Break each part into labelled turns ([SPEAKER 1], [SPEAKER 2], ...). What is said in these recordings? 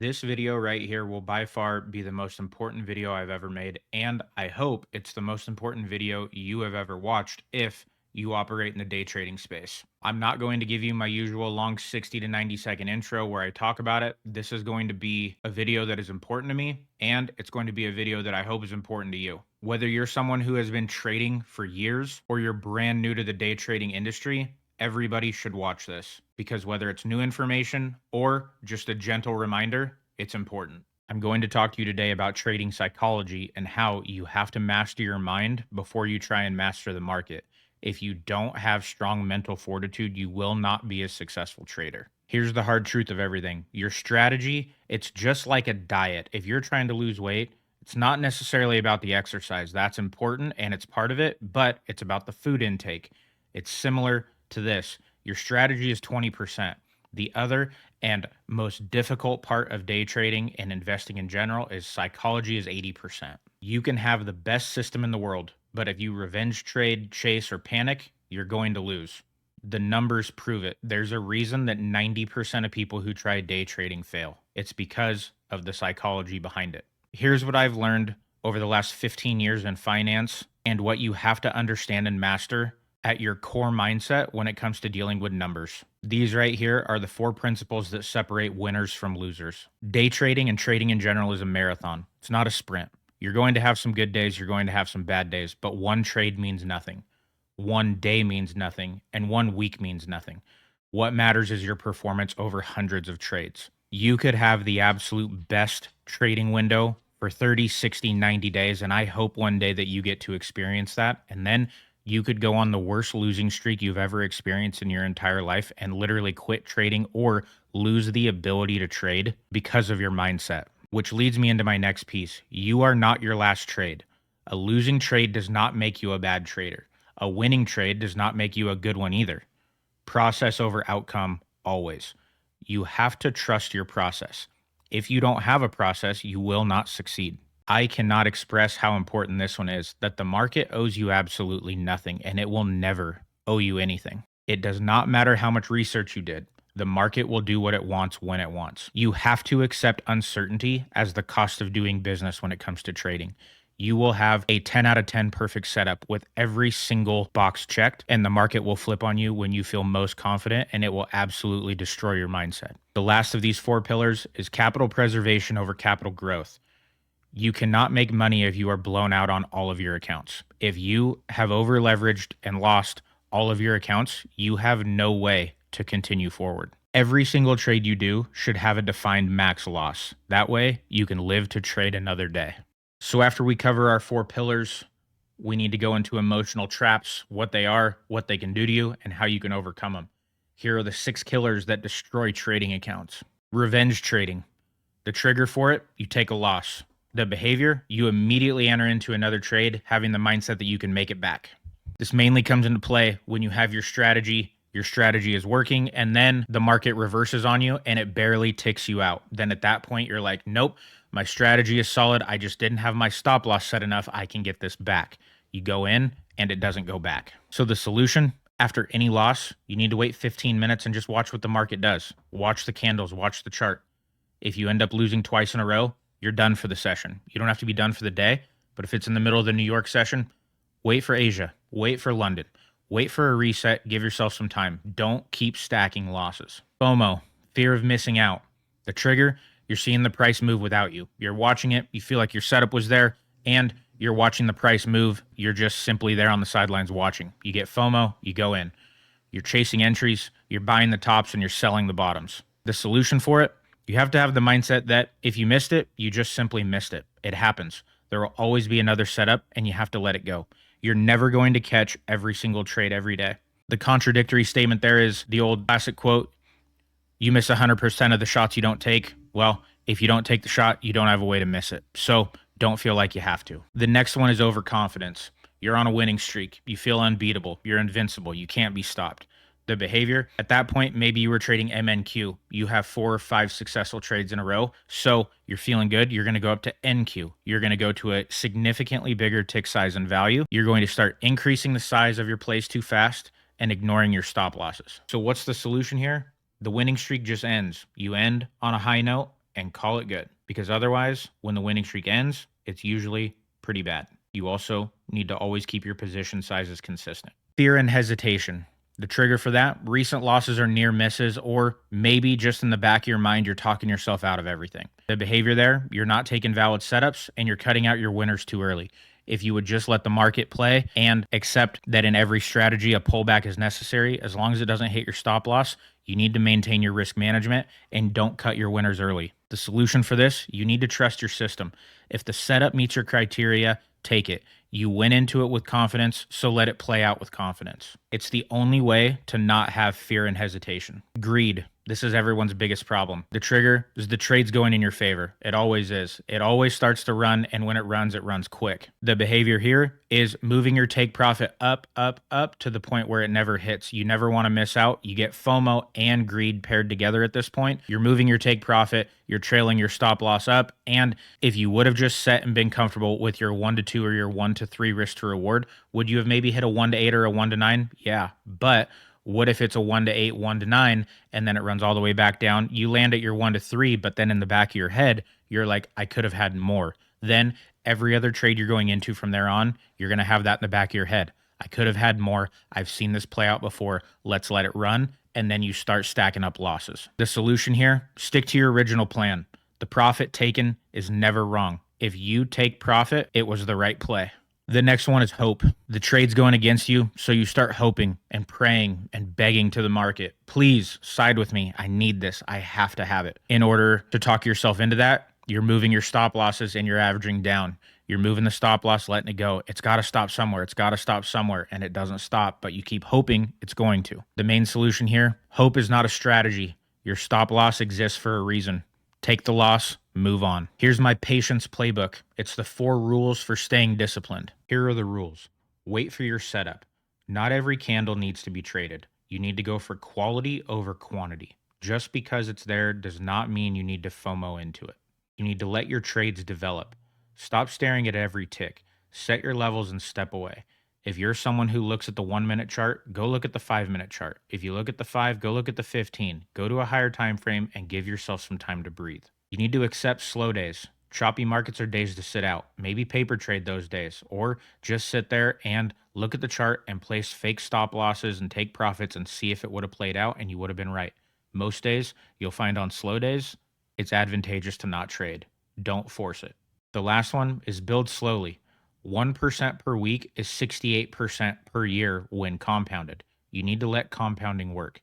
[SPEAKER 1] This video right here will by far be the most important video I've ever made, and I hope it's the most important video you have ever watched if you operate in the day trading space. I'm not going to give you my usual long 60 to 90-second intro where I talk about it. This is going to be a video that is important to me, and it's going to be a video that I hope is important to you. Whether you're someone who has been trading for years or you're brand new to the day trading industry, everybody should watch this because whether it's new information or just a gentle reminder, it's important. I'm going to talk to you today about trading psychology and how you have to master your mind before you try and master the market. If you don't have strong mental fortitude, you will not be a successful trader. Here's the hard truth of everything. Your strategy, it's just like a diet. If you're trying to lose weight, it's not necessarily about the exercise. That's important and it's part of it, but it's about the food intake. It's similar to this. Your strategy is 20%. The other and most difficult part of day trading and investing in general is psychology is 80%. You can have the best system in the world, but if you revenge trade, chase, or panic, you're going to lose. The numbers prove it. There's a reason that 90% of people who try day trading fail. It's because of the psychology behind it. Here's what I've learned over the last 15 years in finance and what you have to understand and master at your core mindset when it comes to dealing with numbers. These right here are the four principles that separate winners from losers. Day trading and trading in general is a marathon. It's not a sprint. You're going to have some good days, you're going to have some bad days, but one trade means nothing. One day means nothing, and one week means nothing. What matters is your performance over hundreds of trades. You could have the absolute best trading window for 30, 60, 90 days, and I hope one day that you get to experience that. And then you could go on the worst losing streak you've ever experienced in your entire life and literally quit trading or lose the ability to trade because of your mindset. Which leads me into my next piece. You are not your last trade. A losing trade does not make you a bad trader. A winning trade does not make you a good one either. Process over outcome always. You have to trust your process. If you don't have a process, you will not succeed. I cannot express how important this one is, that the market owes you absolutely nothing and it will never owe you anything. It does not matter how much research you did. The market will do what it wants when it wants. You have to accept uncertainty as the cost of doing business when it comes to trading. You will have a 10 out of 10 perfect setup with every single box checked, and the market will flip on you when you feel most confident, and it will absolutely destroy your mindset. The last of these four pillars is capital preservation over capital growth. You cannot make money if you are blown out on all of your accounts. If you have over leveraged and lost all of your accounts, you have no way to continue forward. Every single trade you do should have a defined max loss. That way, you can live to trade another day. So after we cover our four pillars, we need to go into emotional traps, what they are, what they can do to you, and how you can overcome them. Here are the 6 killers that destroy trading accounts. Revenge trading. The trigger for it, you take a loss. The behavior, you immediately enter into another trade, having the mindset that you can make it back. This mainly comes into play when you have your strategy is working, and then the market reverses on you and it barely ticks you out. Then at that point, you're like, nope, my strategy is solid. I just didn't have my stop loss set enough. I can get this back. You go in and it doesn't go back. So the solution, after any loss, you need to wait 15 minutes and just watch what the market does. Watch the candles, watch the chart. If you end up losing twice in a row, you're done for the session. You don't have to be done for the day, but if it's in the middle of the New York session, wait for Asia, wait for London, wait for a reset, give yourself some time. Don't keep stacking losses. FOMO, fear of missing out. The trigger, you're seeing the price move without you. You're watching it, you feel like your setup was there, and you're watching the price move. You're just simply there on the sidelines watching. You get FOMO, you go in. You're chasing entries, you're buying the tops, and you're selling the bottoms. The solution for it, you have to have the mindset that if you missed it, you just simply missed it. It happens. There will always be another setup, and you have to let it go. You're never going to catch every single trade every day. The contradictory statement there is the old classic quote, you miss 100% of the shots you don't take. Well, if you don't take the shot, you don't have a way to miss it. So don't feel like you have to. The next one is overconfidence. You're on a winning streak. You feel unbeatable. You're invincible. You can't be stopped. The behavior, at that point, maybe you were trading MNQ. You have 4 or 5 successful trades in a row. So you're feeling good. You're going to go up to NQ. You're going to go to a significantly bigger tick size and value. You're going to start increasing the size of your plays too fast and ignoring your stop losses. So what's the solution here? The winning streak just ends. You end on a high note and call it good, because otherwise, when the winning streak ends, it's usually pretty bad. You also need to always keep your position sizes consistent. Fear and hesitation. The trigger for that, recent losses or near misses, or maybe just in the back of your mind, you're talking yourself out of everything. The behavior there, you're not taking valid setups and you're cutting out your winners too early. If you would just let the market play and accept that in every strategy, a pullback is necessary, as long as it doesn't hit your stop loss, you need to maintain your risk management and don't cut your winners early. The solution for this, you need to trust your system. If the setup meets your criteria, take it. You went into it with confidence, so let it play out with confidence. It's the only way to not have fear and hesitation. Greed. This is everyone's biggest problem. The trigger is the trade's going in your favor. It always is. It always starts to run, and when it runs quick. The behavior here is moving your take profit up, up, up to the point where it never hits. You never want to miss out. You get FOMO and greed paired together at this point. You're moving your take profit, you're trailing your stop loss up, and if you would have just set and been comfortable with your 1 to 2 or your 1 to 3 risk to reward, would you have maybe hit a 1 to 8 or a 1 to 9? Yeah, but what if it's a 1 to 8, 1 to 9, and then it runs all the way back down? You land at your 1 to 3, but then in the back of your head, you're like, I could have had more. Then every other trade you're going into from there on, you're going to have that in the back of your head. I could have had more. I've seen this play out before. Let's let it run. And then you start stacking up losses. The solution here, stick to your original plan. The profit taken is never wrong. If you take profit, it was the right play. The next one is hope. The trade's going against you, so you start hoping and praying and begging to the market. Please side with me. I need this. I have to have it. In order to talk yourself into that, you're moving your stop losses and you're averaging down. You're moving the stop loss, letting it go. It's got to stop somewhere. It's got to stop somewhere, and it doesn't stop, but you keep hoping it's going to. The main solution here, hope is not a strategy. Your stop loss exists for a reason. Take the loss, move on. Here's my patience playbook. It's the 4 rules for staying disciplined. Here are the rules. Wait for your setup. Not every candle needs to be traded. You need to go for quality over quantity. Just because it's there does not mean you need to FOMO into it. You need to let your trades develop. Stop staring at every tick. Set your levels and step away. If you're someone who looks at the 1-minute chart, go look at the 5-minute chart. If you look at the 5, go look at the 15. Go to a higher time frame and give yourself some time to breathe. You need to accept slow days. Choppy markets are days to sit out. Maybe paper trade those days, or just sit there and look at the chart and place fake stop losses and take profits and see if it would have played out and you would have been right. Most days, you'll find on slow days, it's advantageous to not trade. Don't force it. The last one is build slowly. 1% per week is 68% per year when compounded. You need to let compounding work.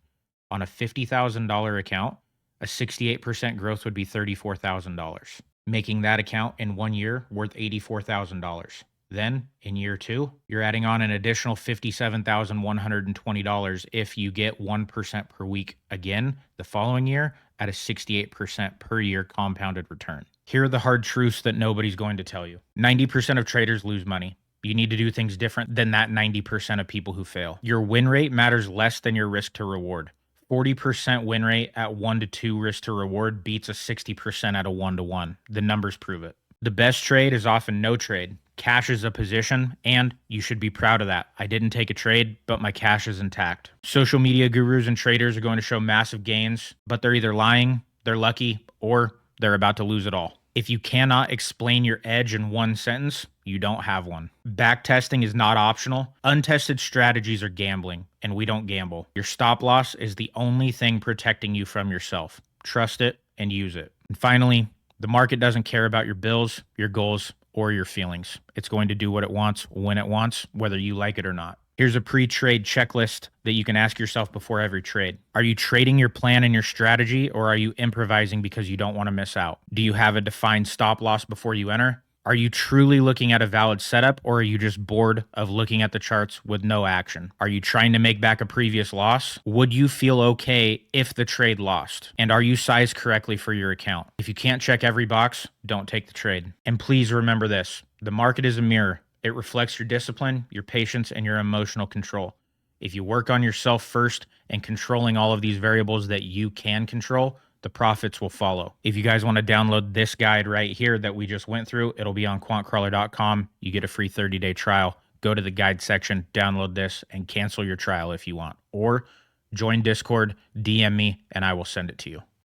[SPEAKER 1] On a $50,000 account, a 68% growth would be $34,000, making that account in 1 year worth $84,000. Then, in year 2, you're adding on an additional $57,120 if you get 1% per week again the following year at a 68% per year compounded return. Here are the hard truths that nobody's going to tell you. 90% of traders lose money. You need to do things different than that 90% of people who fail. Your win rate matters less than your risk to reward. 40% win rate at 1 to 2 risk to reward beats a 60% at a 1 to 1. The numbers prove it. The best trade is often no trade. Cash is a position, and you should be proud of that. I didn't take a trade, but my cash is intact. Social media gurus and traders are going to show massive gains, but they're either lying, they're lucky, or they're about to lose it all. If you cannot explain your edge in one sentence, you don't have one. Backtesting is not optional. Untested strategies are gambling, and we don't gamble. Your stop loss is the only thing protecting you from yourself. Trust it and use it. And finally, the market doesn't care about your bills, your goals, or your feelings. It's going to do what it wants, when it wants, whether you like it or not. Here's a pre-trade checklist that you can ask yourself before every trade. Are you trading your plan and your strategy, or are you improvising because you don't want to miss out? Do you have a defined stop loss before you enter? Are you truly looking at a valid setup, or are you just bored of looking at the charts with no action? Are you trying to make back a previous loss? Would you feel okay if the trade lost? And are you sized correctly for your account? If you can't check every box, don't take the trade. And please remember this, the market is a mirror. It reflects your discipline, your patience, and your emotional control. If you work on yourself first and controlling all of these variables that you can control, the profits will follow. If you guys want to download this guide right here that we just went through, it'll be on QuantCrawler.com. You get a free 30-day trial. Go to the guide section, download this, and cancel your trial if you want. Or join Discord, DM me, and I will send it to you.